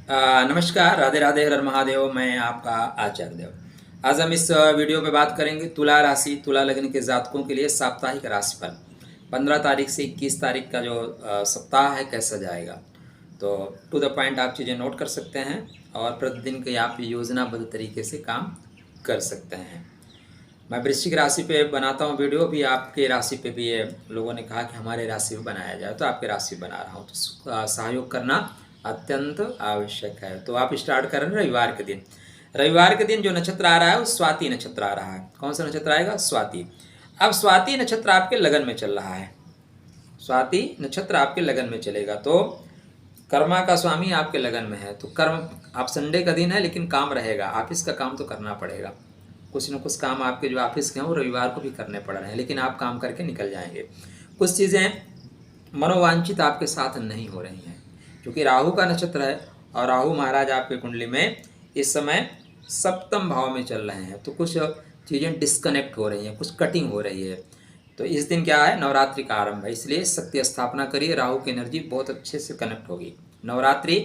नमस्कार, राधे राधे, हर हर महादेव। मैं आपका आचार्य देव। आज हम इस वीडियो पे बात करेंगे तुला राशि, तुला लग्न के जातकों के लिए साप्ताहिक राशिफल 15 तारीख से 21 तारीख का जो सप्ताह है कैसा जाएगा। तो टू द पॉइंट आप चीज़ें नोट कर सकते हैं और प्रतिदिन की आप योजनाबद्ध तरीके से काम कर सकते हैं। मैं वृश्चिक राशि पे बनाता हूँ वीडियो, भी आपके राशि पे भी ये लोगों ने कहा कि हमारे राशि पे बनाया जाए, तो आपके राशि पे बना रहा हूँ। तो सहयोग करना अत्यंत आवश्यक है। तो आप स्टार्ट कर रहे हैं रविवार के दिन। रविवार के दिन जो नक्षत्र आ रहा है वो स्वाति नक्षत्र आ रहा है। कौन सा नक्षत्र आएगा? स्वाति। अब स्वाति नक्षत्र आपके लगन में चल रहा है। स्वाति नक्षत्र आपके लगन में चलेगा तो कर्मा का स्वामी आपके लगन में है। तो कर्म, आप संडे का दिन है लेकिन काम रहेगा, ऑफिस का काम तो करना पड़ेगा। कुछ न कुछ काम आपके जो ऑफिस के हैं वो रविवार को भी करने पड़ रहे हैं, लेकिन आप काम करके निकल जाएंगे। कुछ चीज़ें मनोवांछित आपके साथ नहीं हो रही हैं क्योंकि राहु का नक्षत्र है और राहु महाराज आपके कुंडली में इस समय सप्तम भाव में चल रहे हैं। तो कुछ चीज़ें डिस्कनेक्ट हो रही हैं, कुछ कटिंग हो रही है। तो इस दिन क्या है? नवरात्रि का आरंभ है, इसलिए शक्ति स्थापना करिए। राहु की एनर्जी बहुत अच्छे से कनेक्ट होगी। नवरात्रि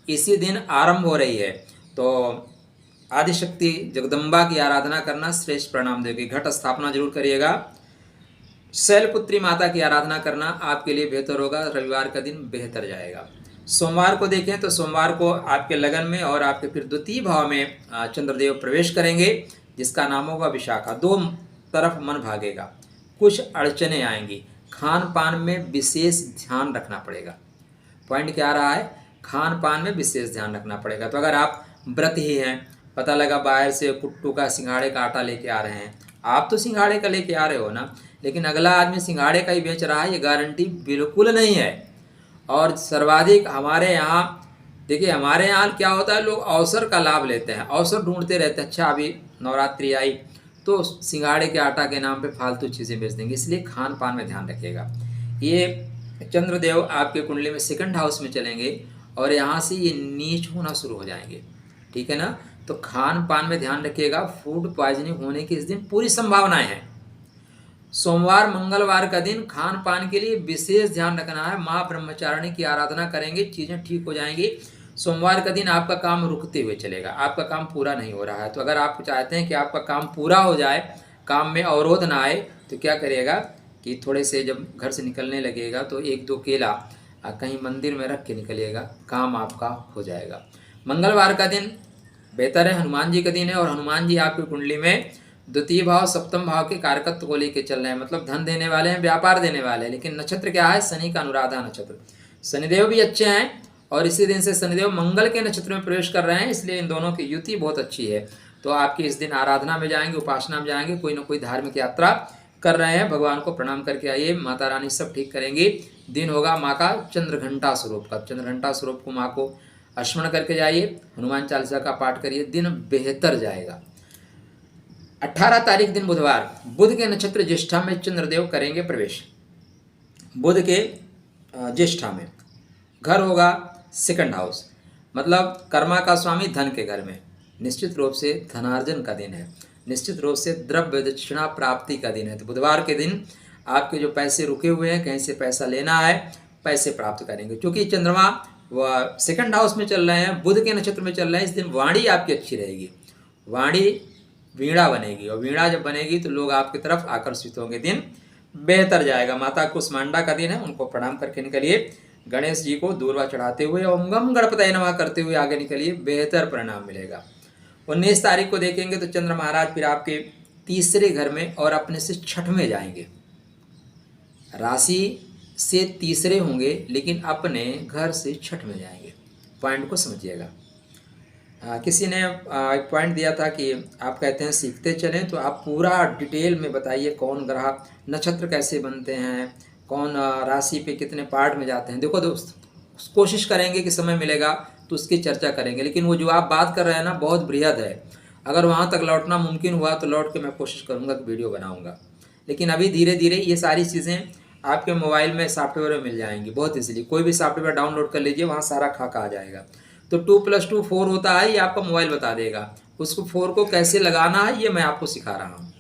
इसी दिन आरंभ हो रही है तो आदिशक्ति जगदम्बा की आराधना करना श्रेष्ठ परिणाम देगी। घट स्थापना जरूर करिएगा। शैलपुत्री माता की आराधना करना आपके लिए बेहतर होगा। रविवार का दिन बेहतर जाएगा। सोमवार को देखें तो सोमवार को आपके लगन में और आपके फिर द्वितीय भाव में चंद्रदेव प्रवेश करेंगे, जिसका नाम होगा विशाखा। दो तरफ मन भागेगा, कुछ अड़चने आएंगी। खान पान में विशेष ध्यान रखना पड़ेगा। पॉइंट क्या आ रहा है? खान पान में विशेष ध्यान रखना पड़ेगा। तो अगर आप व्रत ही हैं, पता लगा बाहर से कुट्टू का सिंघाड़े का आटा लेके आ रहे हैं, आप तो सिंघाड़े का लेके आ रहे हो ना, लेकिन अगला आदमी सिंघाड़े का ही बेच रहा है, ये गारंटी बिल्कुल नहीं है। और सर्वाधिक हमारे यहाँ देखिए, हमारे यहाँ क्या होता है, लोग अवसर का लाभ लेते हैं, अवसर ढूंढते रहते हैं। अच्छा अभी नवरात्रि आई तो सिंघाड़े के आटा के नाम पे फालतू चीज़ें बेच देंगे, इसलिए खान पान में ध्यान रखिएगा। ये चंद्रदेव आपके कुंडली में सेकंड हाउस में चलेंगे और यहाँ से ये नीच होना शुरू हो जाएंगे, ठीक है ना। तो खान पान में ध्यान रखिएगा। फूड पॉइजनिंग होने की इस दिन पूरी संभावनाएं हैं। सोमवार मंगलवार का दिन खान पान के लिए विशेष ध्यान रखना है। माँ ब्रह्मचारिणी की आराधना करेंगे, चीज़ें ठीक हो जाएंगी। सोमवार का दिन आपका काम रुकते हुए चलेगा, आपका काम पूरा नहीं हो रहा है। तो अगर आप चाहते हैं कि आपका काम पूरा हो जाए, काम में अवरोध ना आए, तो क्या करिएगा कि थोड़े से जब घर से निकलने लगेगा तो 1-2 केला कहीं मंदिर में रख के निकलिएगा, काम आपका हो जाएगा। मंगलवार का दिन बेहतर है, हनुमान जी का दिन है और हनुमान जी आपकी कुंडली में द्वितीय भाव सप्तम भाव के कारकत्व को लेकर चल रहे हैं, मतलब धन देने वाले हैं, व्यापार देने वाले हैं। लेकिन नक्षत्र क्या है? शनि का अनुराधा नक्षत्र। शनिदेव भी अच्छे हैं और इसी दिन से शनिदेव मंगल के नक्षत्र में प्रवेश कर रहे हैं, इसलिए इन दोनों की युति बहुत अच्छी है। तो आपकी इस दिन आराधना में जाएंगे, उपासना में जाएंगे, कोई ना कोई धार्मिक यात्रा कर रहे हैं, भगवान को प्रणाम करके आइए। माता रानी सब ठीक करेंगी। दिन होगा माँ का चंद्रघंटा स्वरूप का। चंद्रघंटा स्वरूप को माँ को स्मरण करके जाइए, हनुमान चालीसा का पाठ करिए, दिन बेहतर जाएगा। 18 तारीख दिन बुधवार, बुध के नक्षत्र ज्येष्ठा में चंद्रदेव करेंगे प्रवेश। बुध के ज्येष्ठा में घर होगा सेकंड हाउस, मतलब कर्मा का स्वामी धन के घर में। निश्चित रूप से धनार्जन का दिन है, निश्चित रूप से द्रव्य दक्षिणा प्राप्ति का दिन है। तो बुधवार के दिन आपके जो पैसे रुके हुए हैं, कहीं से पैसा लेना है, पैसे प्राप्त करेंगे। क्योंकि चंद्रमा वह सेकंड हाउस में चल रहे हैं, बुध के नक्षत्र में चल रहे हैं, इस दिन वाणी आपकी अच्छी रहेगी। वाणी वीणा बनेगी और वीणा जब बनेगी तो लोग आपकी तरफ आकर्षित होंगे, दिन बेहतर जाएगा। माता कुष्मांडा का दिन है, उनको प्रणाम करके निकलिए। गणेश जी को दूर्वा चढ़ाते हुए ओम गम गणपतये नमः करते हुए आगे निकलिए, बेहतर परिणाम मिलेगा। 19 तारीख को देखेंगे तो चंद्र महाराज फिर आपके तीसरे घर में और अपने से छठ में जाएंगे। राशि से तीसरे होंगे लेकिन अपने घर से छठ में जाएंगे। पॉइंट को समझिएगा। किसी ने एक पॉइंट दिया था कि आप कहते हैं सीखते चलें, तो आप पूरा डिटेल में बताइए कौन ग्रह नक्षत्र कैसे बनते हैं, कौन राशि पे कितने पार्ट में जाते हैं। देखो दोस्त, कोशिश करेंगे कि समय मिलेगा तो उसकी चर्चा करेंगे, लेकिन वो जो आप बात कर रहे हैं ना बहुत बृहद है। अगर वहाँ तक लौटना मुमकिन हुआ तो लौट के मैं कोशिश करूँगा कि वीडियो बनाऊँगा। लेकिन अभी धीरे धीरे ये सारी चीज़ें आपके मोबाइल में सॉफ्टवेयर में मिल जाएंगी बहुत इजीली। कोई भी सॉफ्टवेयर डाउनलोड कर लीजिए, वहाँ सारा खाका आ जाएगा। तो 2+2 4 होता है, ये आपका मोबाइल बता देगा। उसको 4 को कैसे लगाना है ये मैं आपको सिखा रहा हूँ।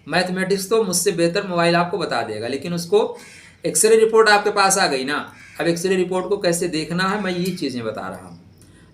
मैथमेटिक्स तो मुझसे बेहतर मोबाइल आपको बता देगा, लेकिन उसको एक्सरे रिपोर्ट आपके पास आ गई ना, अब एक्सरे रिपोर्ट को कैसे देखना है मैं ये चीज़ें बता रहा हूँ।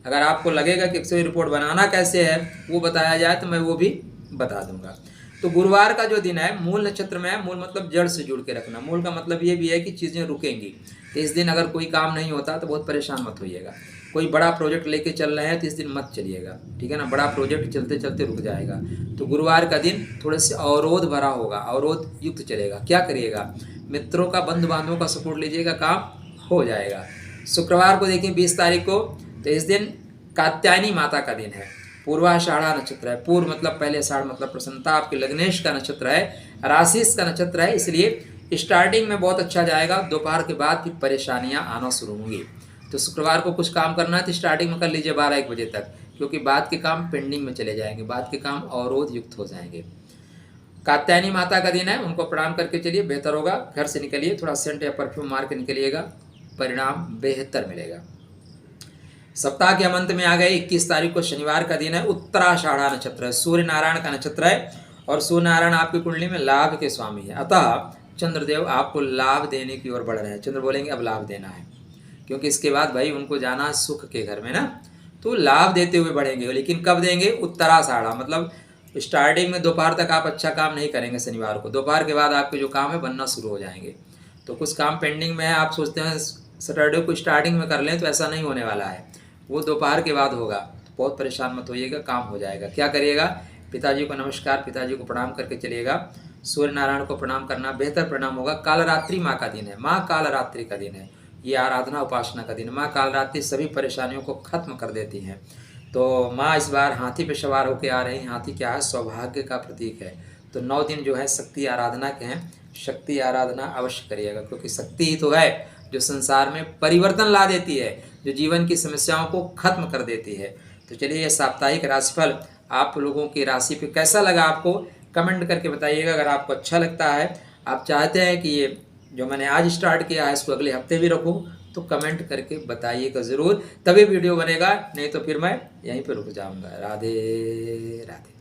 अगर आपको लगेगा कि एक्सवाई रिपोर्ट बनाना कैसे है वो बताया जाए तो मैं वो भी बता दूंगा। तो गुरुवार का जो दिन है मूल नक्षत्र में है। मूल मतलब जड़ से जुड़ के रखना। मूल का मतलब ये भी है कि चीज़ें रुकेंगी। तो इस दिन अगर कोई काम नहीं होता तो बहुत परेशान मत होइएगा। कोई बड़ा प्रोजेक्ट लेके चल रहे हैं तो इस दिन मत चलिएगा, ठीक है ना। बड़ा प्रोजेक्ट चलते चलते रुक जाएगा। तो गुरुवार का दिन थोड़े से अवरोध भरा होगा, अवरोध युक्त चलेगा। क्या करिएगा, मित्रों का, बंधु बांधवों का सपोर्ट लीजिएगा, काम हो जाएगा। शुक्रवार को देखिए 20 तारीख को, तो इस दिन कात्यायनी माता का दिन है। पूर्वाषाढ़ा नक्षत्र है। पूर्व मतलब पहले, आषाढ़ मतलब प्रसन्नता। आपके लग्नेश का नक्षत्र है, राशिश का नक्षत्र है, इसलिए स्टार्टिंग में बहुत अच्छा जाएगा। दोपहर के बाद फिर परेशानियां आना शुरू होंगी। तो शुक्रवार को कुछ काम करना है तो स्टार्टिंग में कर लीजिए 12-1 बजे तक, क्योंकि बाद के काम पेंडिंग में चले जाएंगे, बाद के काम अवरोध युक्त हो जाएंगे। कात्यायनी माता का दिन है, उनको प्रणाम करके चलिए, बेहतर होगा। घर से निकलिए, थोड़ा सेंट या परफ्यूम मार के निकलिएगा, परिणाम बेहतर मिलेगा। सप्ताह के अंत में आ गए। 21 तारीख को शनिवार का दिन है। उत्तराषाढ़ा नक्षत्र है, सूर्य नारायण का नक्षत्र है, और सूर्य नारायण आपकी कुंडली में लाभ के स्वामी है। अतः चंद्रदेव आपको लाभ देने की ओर बढ़ रहे हैं। चंद्र बोलेंगे अब लाभ देना है, क्योंकि इसके बाद भाई उनको जाना सुख के घर में ना, तो लाभ देते हुए बढ़ेंगे। लेकिन कब देंगे, उत्तराषाढ़ा मतलब स्टार्टिंग में दोपहर तक आप अच्छा काम नहीं करेंगे शनिवार को। दोपहर के बाद आपके जो काम है बनना शुरू हो जाएंगे। तो कुछ काम पेंडिंग में है, आप सोचते हैं सैटरडे को स्टार्टिंग में कर लें, तो ऐसा नहीं होने वाला है, वो दोपहर के बाद होगा। तो बहुत परेशान मत होइएगा, काम हो जाएगा। क्या करिएगा, पिताजी को नमस्कार, पिताजी को प्रणाम करके चलिएगा। सूर्य नारायण को प्रणाम करना बेहतर परिणाम होगा। कालरात्रि माँ का दिन है, माँ कालरात्रि का दिन है, ये आराधना उपासना का दिन। माँ कालरात्रि सभी परेशानियों को खत्म कर देती हैं। तो माँ इस बार हाथी पे सवार होकर आ रही हैं। हाथी क्या है, सौभाग्य का प्रतीक है। तो 9 दिन जो है शक्ति आराधना के हैं। शक्ति आराधना अवश्य करिएगा, क्योंकि शक्ति ही तो है जो संसार में परिवर्तन ला देती है, जो जीवन की समस्याओं को खत्म कर देती है। तो चलिए, ये साप्ताहिक राशिफल आप लोगों की राशि पे कैसा लगा आपको कमेंट करके बताइएगा। अगर आपको अच्छा लगता है, आप चाहते हैं कि ये जो मैंने आज स्टार्ट किया है इसको अगले हफ्ते भी रखूं, तो कमेंट करके बताइएगा ज़रूर, तभी वीडियो बनेगा। नहीं तो फिर मैं यहीं पर रुक जाऊंगा। राधे राधे।